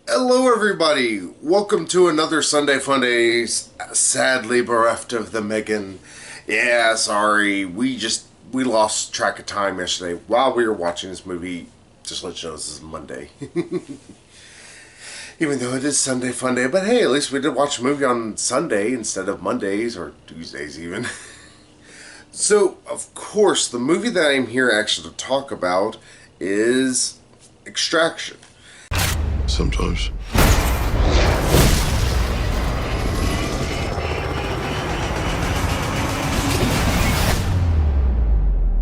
Hello, everybody. Welcome to another Sunday Funday. Sadly bereft of the Megan. Yeah, sorry. We lost track of time yesterday while we were watching this movie. Just let you know this is Monday, even though it is Sunday Funday. But hey, at least we did watch a movie on Sunday instead of Mondays or Tuesdays, even. So, of course, the movie that I'm here actually to talk about is Extraction. Sometimes.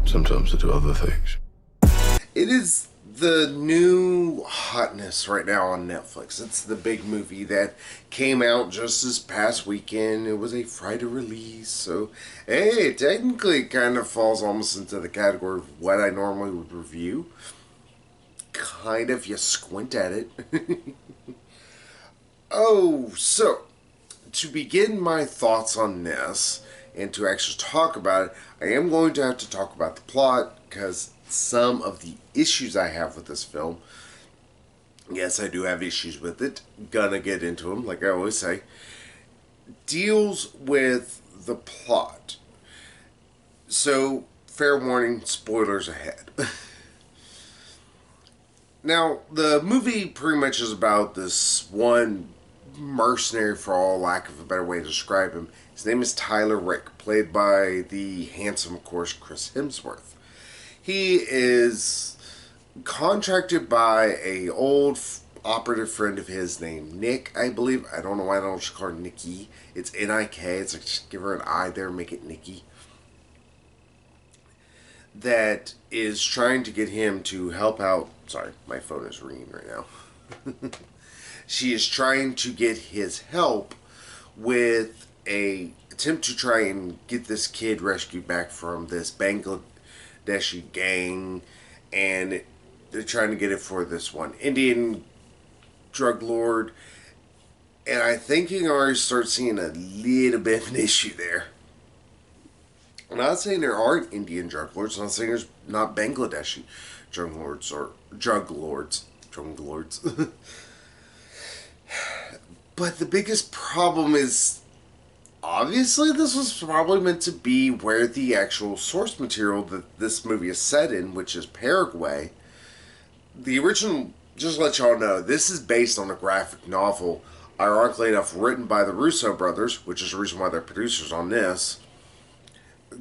Sometimes I do other things. It is the new hotness right now on Netflix. It's the big movie that came out just this past weekend. It was a Friday release, so hey, it technically kind of falls almost into the category of what I normally would review. Kind of, you squint at it. Oh, so to begin my thoughts on this and to actually talk about it, I am going to have to talk about the plot because some of the issues I have with this film, yes, I do have issues with it, gonna get into them, like I always say, deals with the plot. So, fair warning, spoilers ahead. Now, the movie pretty much is about this one mercenary, for all lack of a better way to describe him. His name is Tyler Rake, played by the handsome, of course, Chris Hemsworth. He is contracted by a old operative friend of his named Nick, I believe. I don't know why I don't just call her Nikki. It's N-I-K. It's like just give her an I there, make it Nikki. That is trying to get him to help out. Sorry, my phone is ringing right now. She is trying to get his help with a attempt to try and get this kid rescued back from this Bangladeshi gang, and they're trying to get it for this one Indian drug lord. And I think you can already start seeing a little bit of an issue there. I'm not saying there aren't Indian drug lords. I'm not saying there's not Bangladeshi drug lords or drug lords. Drug lords. But the biggest problem is obviously this was probably meant to be where the actual source material that this movie is set in, which is Paraguay. The original, just to let y'all know, this is based on a graphic novel, ironically enough, written by the Russo brothers, which is the reason why they're producers on this,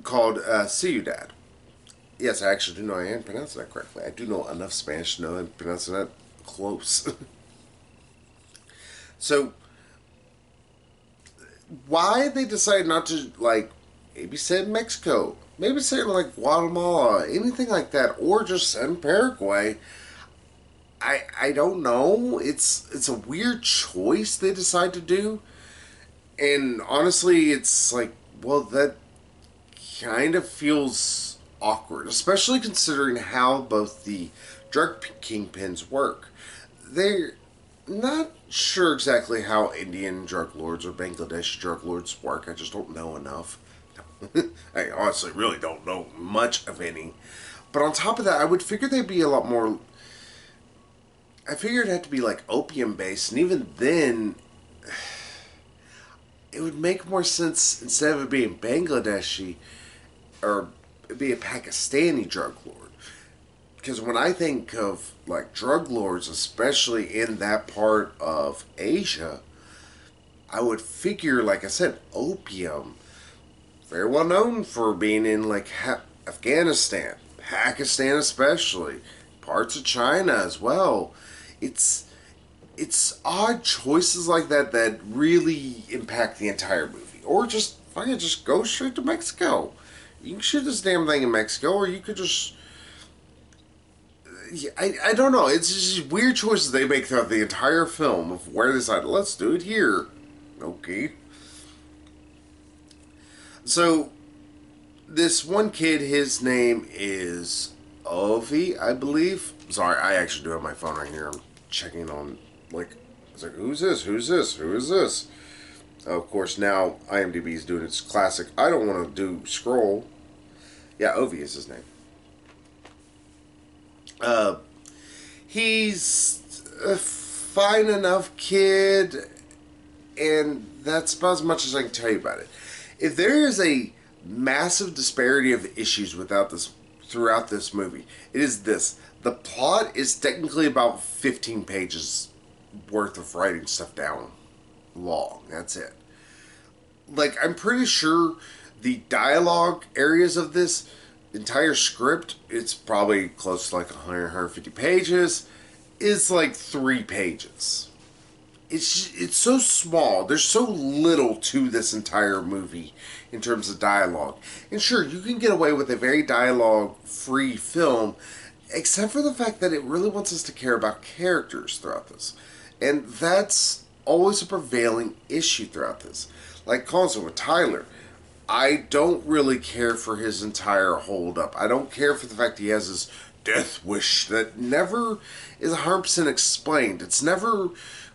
called Ciudad. Yes, I actually do know I am pronouncing that correctly. I do know enough Spanish to know I'm pronouncing that close. So, why they decided not to, like, maybe set in Mexico, maybe set in, like, Guatemala, anything like that, or just set in Paraguay, I don't know. It's a weird choice they decide to do. And honestly, it's like, well, that kind of feels awkward, especially considering how both the drug kingpins work. They're not sure exactly how Indian drug lords or Bangladeshi drug lords work. I just don't know enough. I honestly really don't know much of any. But on top of that, I would figure they'd be a lot more. I figured it had to be like opium based, and even then, it would make more sense instead of it being Bangladeshi or be a Pakistani drug lord. Because when I think of like drug lords, especially in that part of Asia, I would figure, like I said, opium. Very well known for being in like Afghanistan, Pakistan especially, parts of China as well. It's it's odd choices like that that really impact the entire movie. Or just fucking just go straight to Mexico. You can shoot this damn thing in Mexico, or you could just. I don't know. It's just weird choices they make throughout the entire film of where they decide, let's do it here. Okay. So, this one kid, his name is Ovi, I believe. Sorry, I actually do have my phone right here. I'm checking on, like, it's like, who's this? Who's this? Who is this? Of course, now IMDb is doing its classic. I don't want to do scroll. Yeah, Ovi is his name. Uh, he's fine enough kid, and that's about as much as I can tell you about it. If there is a massive disparity of issues without this throughout this movie, it is this. The plot is technically about 15 pages worth of writing stuff down long. That's it. Like, I'm pretty sure the dialogue areas of this entire script, it's probably close to like 100, 150 pages, is like 3 pages. It's so small. There's so little to this entire movie in terms of dialogue. And sure, you can get away with a very dialogue-free film, except for the fact that it really wants us to care about characters throughout this. And that's always a prevailing issue throughout this. Like Constant with Tyler, I don't really care for his entire hold-up. I don't care for the fact he has his death wish that never is 100% explained. It's never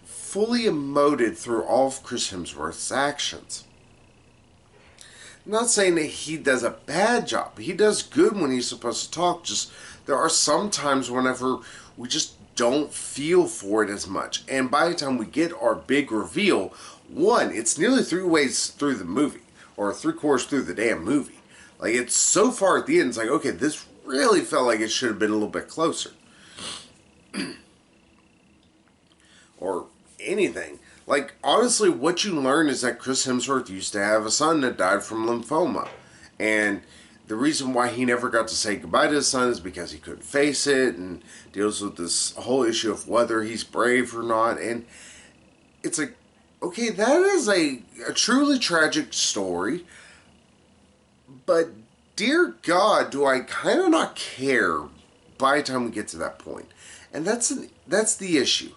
fully emoted through all of Chris Hemsworth's actions. I'm not saying that he does a bad job. He does good when he's supposed to talk. Just there are some times whenever we just don't feel for it as much. And by the time we get our big reveal, one, it's nearly 3 ways through the movie, or 3/4 through the damn movie. Like, it's so far at the end, it's like, okay, this really felt like it should have been a little bit closer. Or anything. Like, honestly, what you learn is that Chris Hemsworth used to have a son that died from lymphoma. And the reason why he never got to say goodbye to his son is because he couldn't face it, and deals with this whole issue of whether he's brave or not. And it's like, okay, that is a truly tragic story. But, dear God, do I kind of not care by the time we get to that point. And that's the issue.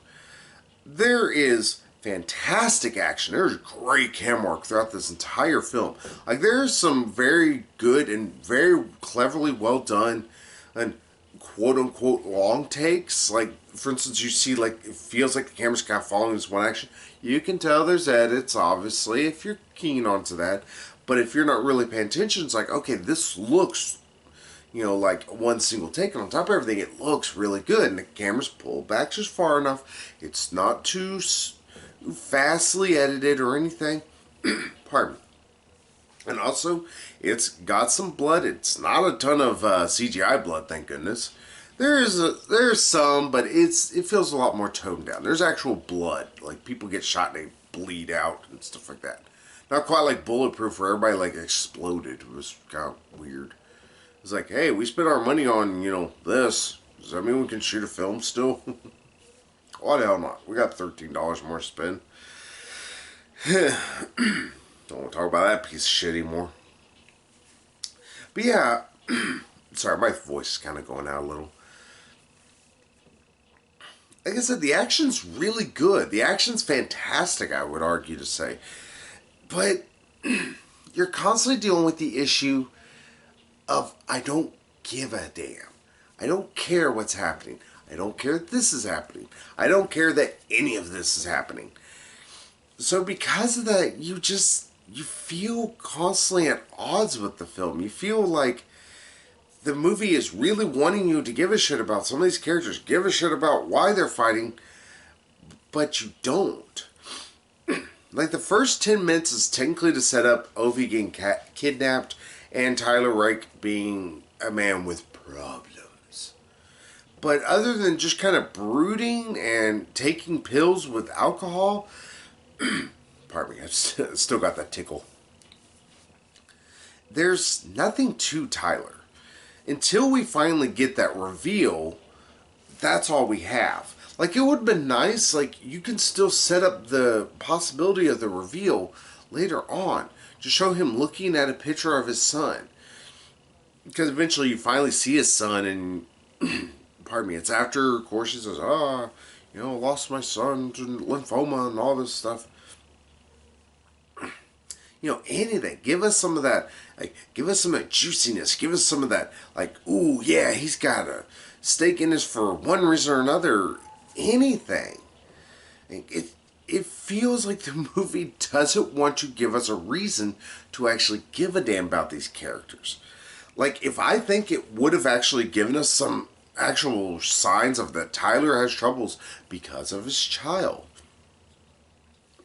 There is fantastic action. There's great camera work throughout this entire film. Like, there's some very good and very cleverly well done and quote-unquote long takes. Like, for instance, you see, like, it feels like the camera's kind of following this one action. You can tell there's edits, obviously, if you're keen onto that. But if you're not really paying attention, it's like, okay, this looks, like one single take. And on top of everything, it looks really good. And the camera's pulled back just far enough. It's not too fastly edited or anything. Pardon me. And also, it's got some blood. It's not a ton of CGI blood, thank goodness. There's some, but it feels a lot more toned down. There's actual blood. Like, people get shot and they bleed out and stuff like that. Not quite like Bulletproof where everybody, like, exploded. It was kind of weird. It's like, hey, we spent our money on, this. Does that mean we can shoot a film still? Why the hell not? We got $13 more to spend. Don't want to talk about that piece of shit anymore. But yeah, sorry, my voice is kind of going out a little. Like I said, the action's really good. The action's fantastic, I would argue to say. But you're constantly dealing with the issue of, I don't give a damn. I don't care what's happening. I don't care that this is happening. I don't care that any of this is happening. So because of that, you feel constantly at odds with the film. You feel like the movie is really wanting you to give a shit about some of these characters, give a shit about why they're fighting, but you don't. Like, the first 10 minutes is technically to set up Ovi getting kidnapped and Tyler Rake being a man with problems. But other than just kind of brooding and taking pills with alcohol, pardon me, I've still got that tickle. There's nothing to Tyler. Until we finally get that reveal, that's all we have. Like, it would have been nice, like, you can still set up the possibility of the reveal later on. Just show him looking at a picture of his son. Because eventually you finally see his son, and, pardon me, it's after, of course, he says, lost my son to lymphoma and all this stuff. Anything. Give us some of that, like, give us some of that juiciness. Give us some of that, like, ooh, yeah, he's got a stake in this for one reason or another. Anything. It feels like the movie doesn't want to give us a reason to actually give a damn about these characters. Like, if I think it would have actually given us some actual signs of that Tyler has troubles because of his child.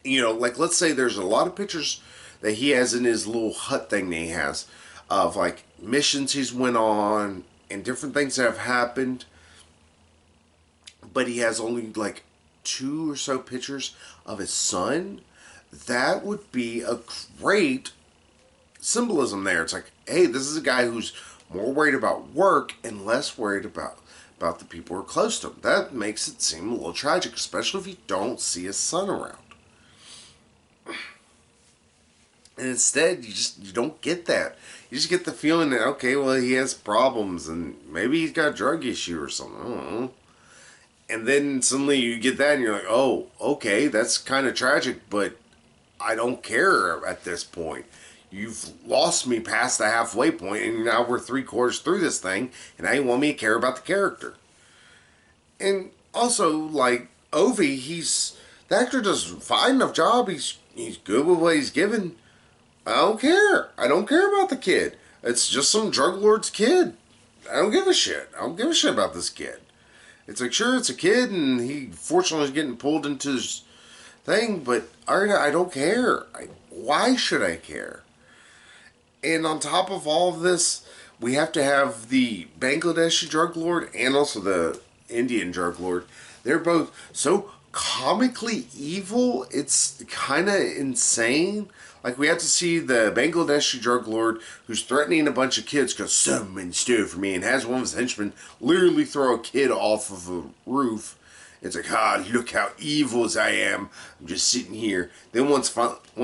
You know, like let's say there's a lot of pictures that he has in his little hut thing that he has of like missions he's went on and different things that have happened, but he has only like two or so pictures of his son. That would be a great symbolism there. It's like, hey, this is a guy who's more worried about work and less worried about the people who are close to him. That makes it seem a little tragic, especially if you don't see his son around. And instead, you don't get that. You just get the feeling that, okay, well, he has problems and maybe he's got a drug issue or something. I don't know. And then suddenly you get that and you're like, oh, okay, that's kind of tragic, but I don't care at this point. You've lost me past the halfway point, and now we're 3/4 through this thing, and now you want me to care about the character. And also, like, Ovi, the actor does a fine enough job. He's good with what he's given. I don't care. I don't care about the kid. It's just some drug lord's kid. I don't give a shit. I don't give a shit about this kid. It's like, sure, it's a kid, and he fortunately is getting pulled into his thing, but I don't care. Why should I care? And on top of all of this, we have to have the Bangladeshi drug lord and also the Indian drug lord. They're both so comically evil, it's kind of insane. Like, we have to see the Bangladeshi drug lord who's threatening a bunch of kids because someone stole from me, and has one of his henchmen literally throw a kid off of a roof. It's like, look how evil as I am. I'm just sitting here. Then one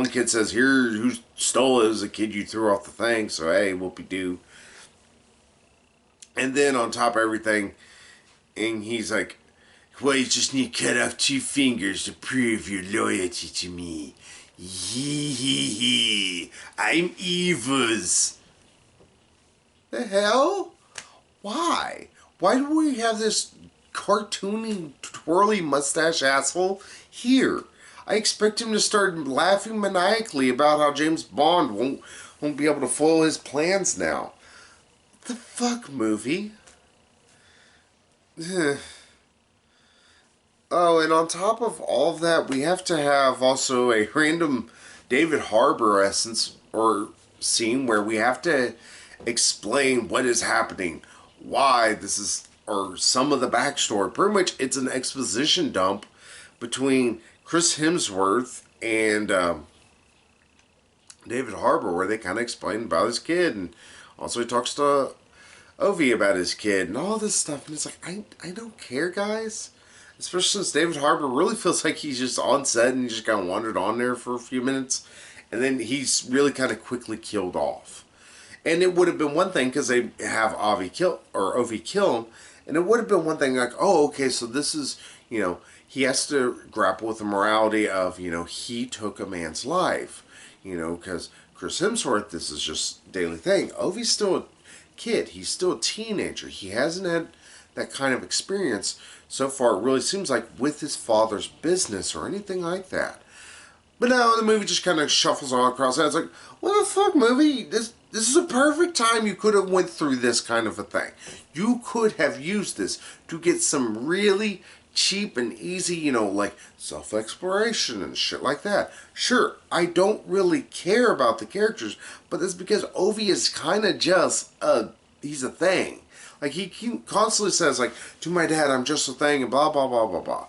kid says, here, who stole it was a kid you threw off the thing. So, hey, whoopee-doo. And then on top of everything, and he's like, well, you just need to cut off 2 fingers to prove your loyalty to me. Hee hee hee. I'm evils. The hell? Why? Why do we have this cartoony, twirly mustache asshole here? I expect him to start laughing maniacally about how James Bond won't be able to foil his plans now. What the fuck, movie? Oh, and on top of all of that, we have to have also a random David Harbour essence or scene where we have to explain what is happening, why this is, or some of the backstory. Pretty much it's an exposition dump between Chris Hemsworth and David Harbour, where they kind of explain about his kid, and also he talks to Ovi about his kid and all this stuff. And it's like, I don't care, guys. Especially since David Harbour really feels like he's just on set and he just kind of wandered on there for a few minutes. And then he's really kind of quickly killed off. And it would have been one thing because they have Ovi kill him. And it would have been one thing like, oh, okay, so this is, he has to grapple with the morality of, he took a man's life. Because Chris Hemsworth, this is just daily thing. Ovi's still a kid. He's still a teenager. He hasn't had that kind of experience so far, it really seems like, with his father's business or anything like that. But now the movie just kind of shuffles all across. It's like, what the fuck, movie? This is a perfect time you could have went through this kind of a thing. You could have used this to get some really cheap and easy, like self-exploration and shit like that. Sure, I don't really care about the characters, but that's because Ovi is kind of just he's a thing. Like, he constantly says, like, to my dad, I'm just a thing, and blah, blah, blah, blah, blah.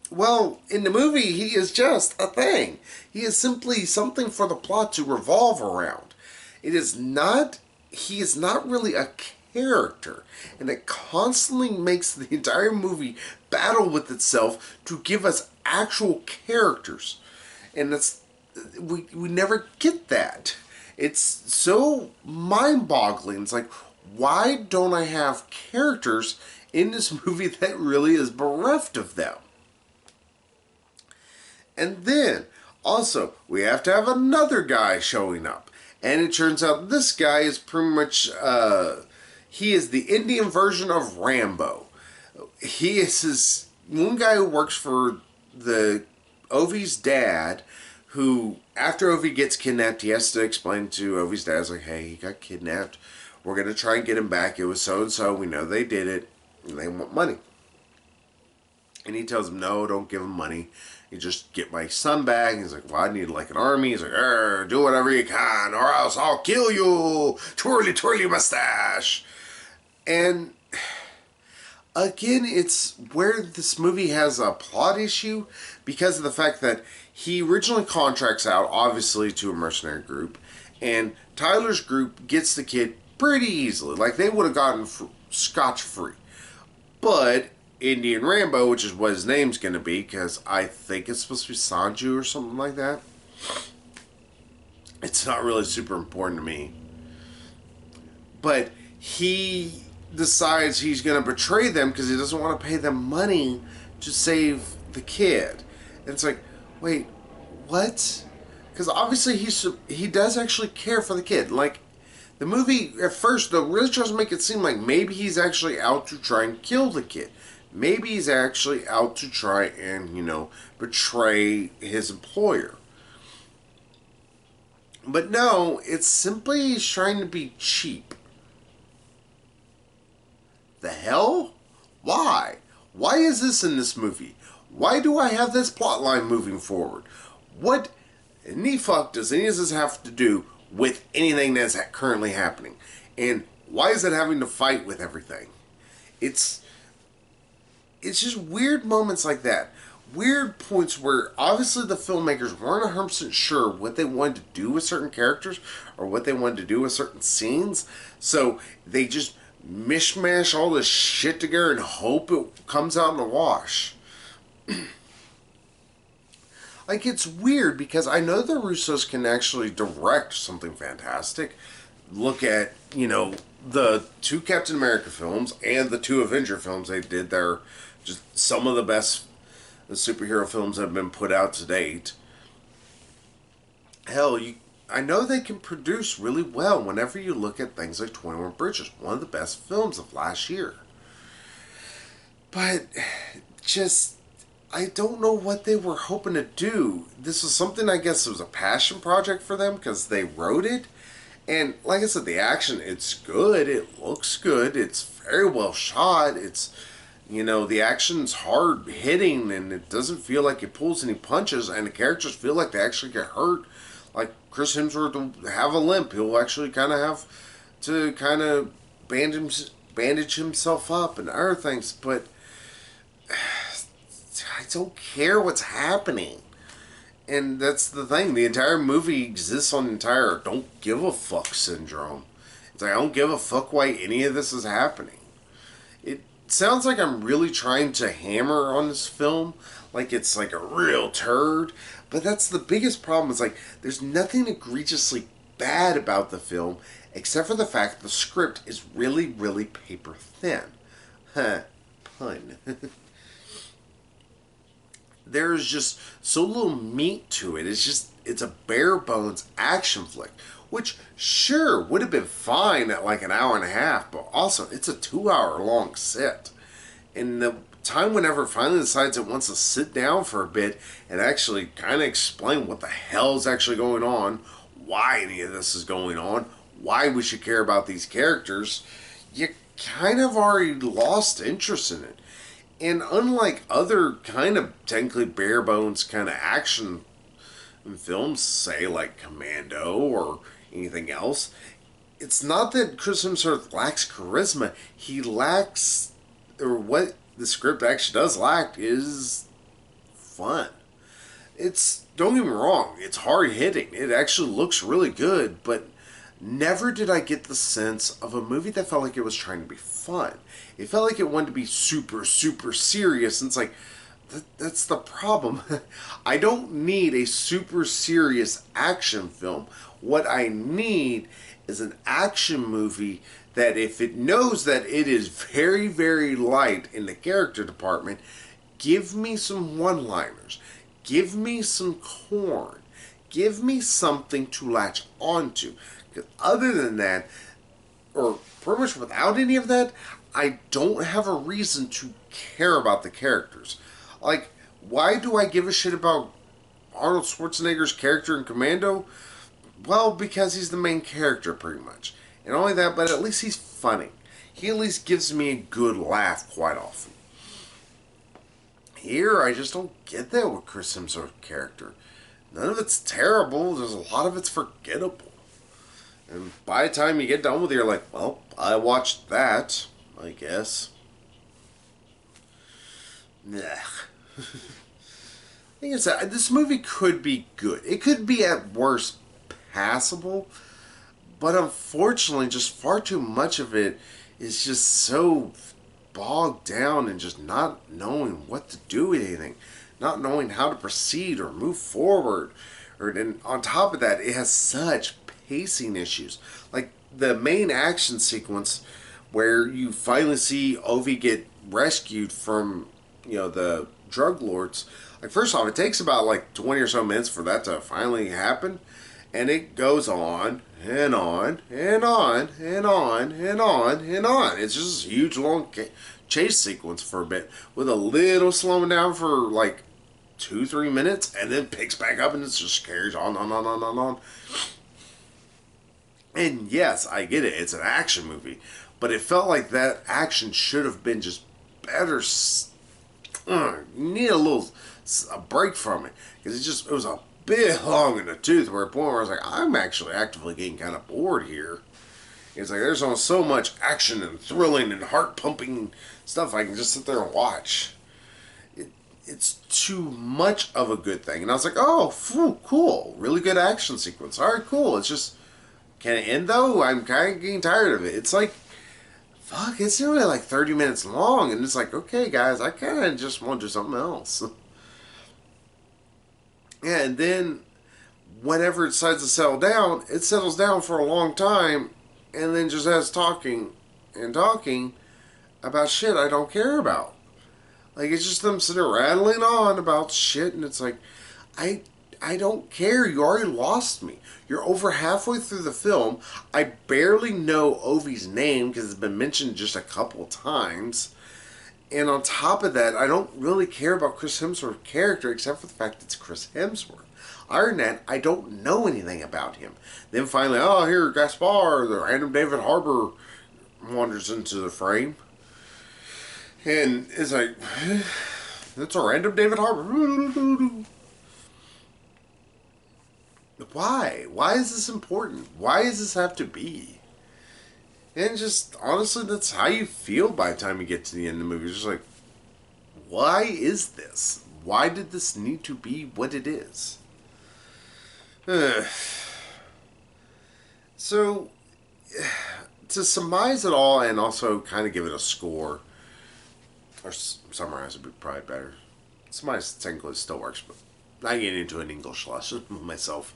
Well, in the movie, he is just a thing. He is simply something for the plot to revolve around. He is not really a character. And it constantly makes the entire movie battle with itself to give us actual characters. And we never get that. It's so mind-boggling. It's like, why don't I have characters in this movie that really is bereft of them? And then, also, we have to have another guy showing up. And it turns out this guy is pretty much, he is the Indian version of Rambo. He is this one guy who works for Ovi's dad, who, after Ovi gets kidnapped, he has to explain to Ovi's dad, like, hey, he got kidnapped. We're going to try and get him back. It was so-and-so. We know they did it. and they want money. And he tells them, no, don't give him money. You just get my son back. And he's like, well, I need like an army. He's like, do whatever you can or else I'll kill you. Twirly, twirly mustache. And again, it's where this movie has a plot issue because of the fact that he originally contracts out, obviously, to a mercenary group. And Tyler's group gets the kid pretty easily. Like, they would have gotten scotch-free. But Indian Rambo, which is what his name's going to be, because I think it's supposed to be Sanju or something like that. It's not really super important to me. But he decides he's going to betray them because he doesn't want to pay them money to save the kid. And it's like, wait, what? Because obviously he does actually care for the kid. Like, the movie, at first, though, really tries to make it seem like maybe he's actually out to try and kill the kid. Maybe he's actually out to try and, betray his employer. But no, it's simply he's trying to be cheap. The hell? Why? Why is this in this movie? Why do I have this plotline moving forward? What in the fuck does any of this have to do with anything that's currently happening? And why is it having to fight with everything? It's just weird moments like that. Weird points where obviously the filmmakers weren't 100% sure what they wanted to do with certain characters or what they wanted to do with certain scenes. So they just mishmash all this shit together and hope it comes out in the wash. Like, it's weird because I know the Russos can actually direct something fantastic. Look at, the 2 Captain America films and the 2 Avenger films they did. They're just some of the best superhero films that have been put out to date. Hell, I know they can produce really well whenever you look at things like 21 Bridges, one of the best films of last year. But just, I don't know what they were hoping to do. This was something, I guess, it was a passion project for them because they wrote it. And like I said, the action, it's good. It looks good. It's very well shot. It's, the action's hard hitting and it doesn't feel like it pulls any punches and the characters feel like they actually get hurt. Like Chris Hemsworth will have a limp. He'll actually kind of have to bandage himself up and other things. But I don't care what's happening. And that's the thing. The entire movie exists on the entire don't give a fuck syndrome. It's like, I don't give a fuck why any of this is happening. It sounds like I'm really trying to hammer on this film. Like it's like a real turd. But that's the biggest problem. Is like, there's nothing egregiously bad about the film. Except for the fact the script is really, really paper thin. Huh. Pun. There's just so little meat to it. It's a bare bones action flick, which sure would have been fine at like an hour and a half, but also it's a 2-hour long sit. And the time whenever it finally decides it wants to sit down for a bit and actually kind of explain what the hell is actually going on, why any of this is going on, why we should care about these characters, you kind of already lost interest in it. And unlike other kind of technically bare bones kind of action films, say like Commando or anything else, it's not that Chris Hemsworth lacks charisma. He lacks, or what the script actually does lack is fun. Don't get me wrong, it's hard hitting. It actually looks really good, but never did I get the sense of a movie that felt like it was trying to be fun. It felt like it wanted to be super, super serious. And it's like, that's the problem. I don't need a super serious action film. What I need is an action movie that if it knows that it is very, very light in the character department, give me some one-liners. Give me some corn. Give me something to latch onto. Because other than that, or pretty much without any of that, I don't have a reason to care about the characters. Like, why do I give a shit about Arnold Schwarzenegger's character in Commando? Well, because he's the main character, pretty much. And only that, but at least he's funny. he at least gives me a good laugh quite often. Here, I just don't get that with Chris Hemsworth's character. None of it's terrible. There's a lot of it's forgettable. And by the time you get done with it, you're like, well, I watched that, I guess. Nah. Thing is, this movie could be good. It could be at worst passable, but unfortunately, just far too much of it is just so bogged down and just not knowing what to do with anything, not knowing how to proceed or move forward. And on top of that, it has such pacing issues. Like the main action sequence where you finally see Ovi get rescued from, the drug lords. Like, first off, it takes about like 20 or so minutes for that to finally happen. And it goes on and on and on and on and on and on. It's just a huge long chase sequence for a bit with a little slowing down for like 2-3 minutes, and then picks back up and it just carries on. And yes, I get it. It's an action movie, but it felt like that action should have been just better. Need a break from it because it was a bit long in the tooth. Where a point where I was like, I'm actually actively getting kind of bored here. It's like there's so much action and thrilling and heart pumping stuff I can just sit there and watch. It's too much of a good thing, and I was like, oh, phew, cool, really good action sequence. All right, cool. It's just, can it end though? I'm kind of getting tired of it. It's like, fuck, it's only like 30 minutes long, and it's like, okay, guys, I kind of just want to do something else. Yeah, and then whenever it decides to settle down, it settles down for a long time, and then just has talking and talking about shit I don't care about. Like, it's just them sitting there rattling on about shit, and it's like, I don't care. You already lost me. You're over halfway through the film. I barely know Ovi's name because it's been mentioned just a couple times. And on top of that, I don't really care about Chris Hemsworth's character except for the fact it's Chris Hemsworth. Iron Man, I don't know anything about him. Then finally, oh, here, Gaspar, the random David Harbour wanders into the frame. And it's like, that's a random David Harbour. Why? Why is this important? Why does this have to be? And just, honestly, that's how you feel by the time you get to the end of the movie. It's just like, why is this? Why did this need to be what it is? So, to surmise it all and also kind of give it a score, or summarize would be probably better. Summarize technically still works, but I get into an English lesson with myself.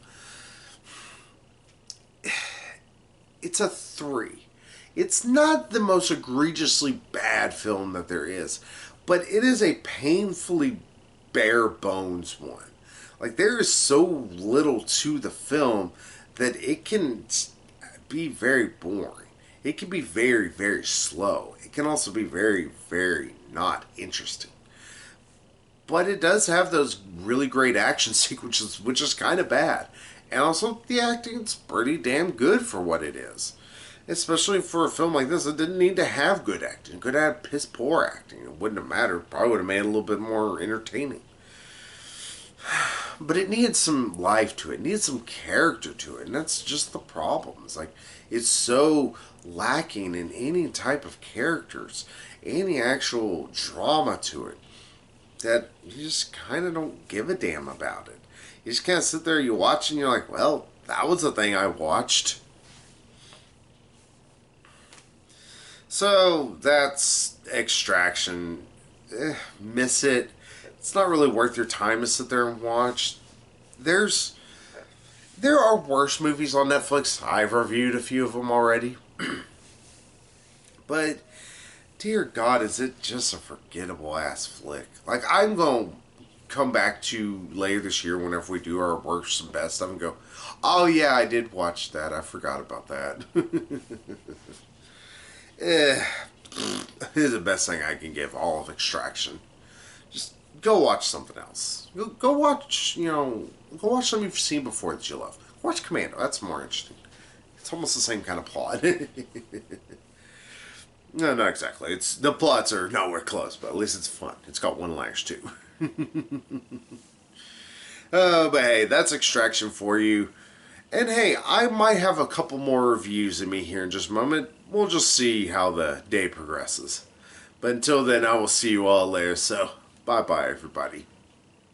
It's a 3. It's not the most egregiously bad film that there is, but it is a painfully bare bones one. Like, there is so little to the film that it can be very boring. It can be very, very slow. It can also be very, very not interesting. But it does have those really great action sequences, which is kind of bad. And also, the acting's pretty damn good for what it is. Especially for a film like this, it didn't need to have good acting. It could have piss poor acting. It wouldn't have mattered. Probably would have made it a little bit more entertaining. But it needed some life to it. It needed some character to it. And that's just the problem. It's like, it's so lacking in any type of characters, any actual drama to it, that you just kind of don't give a damn about it. You just kind of sit there, you watch, and you're like, well, that was the thing I watched. So, that's Extraction. Miss it. It's not really worth your time to sit there and watch. There are worse movies on Netflix. I've reviewed a few of them already. But, dear God, is it just a forgettable ass flick. Like, I'm going to come back to later this year whenever we do our worst and best stuff and go, oh yeah, I did watch that. I forgot about that. This is the best thing I can give all of Extraction. Just go watch something else. Go watch, go watch something you've seen before that you love. Watch Commando. That's more interesting. It's almost the same kind of plot. No, not exactly. It's the plots are nowhere close, but at least it's fun. It's got one liners too. But hey, that's Extraction for you. And hey, I might have a couple more reviews in me here in just a moment. We'll just see how the day progresses. But until then, I will see you all later. So, bye bye, everybody.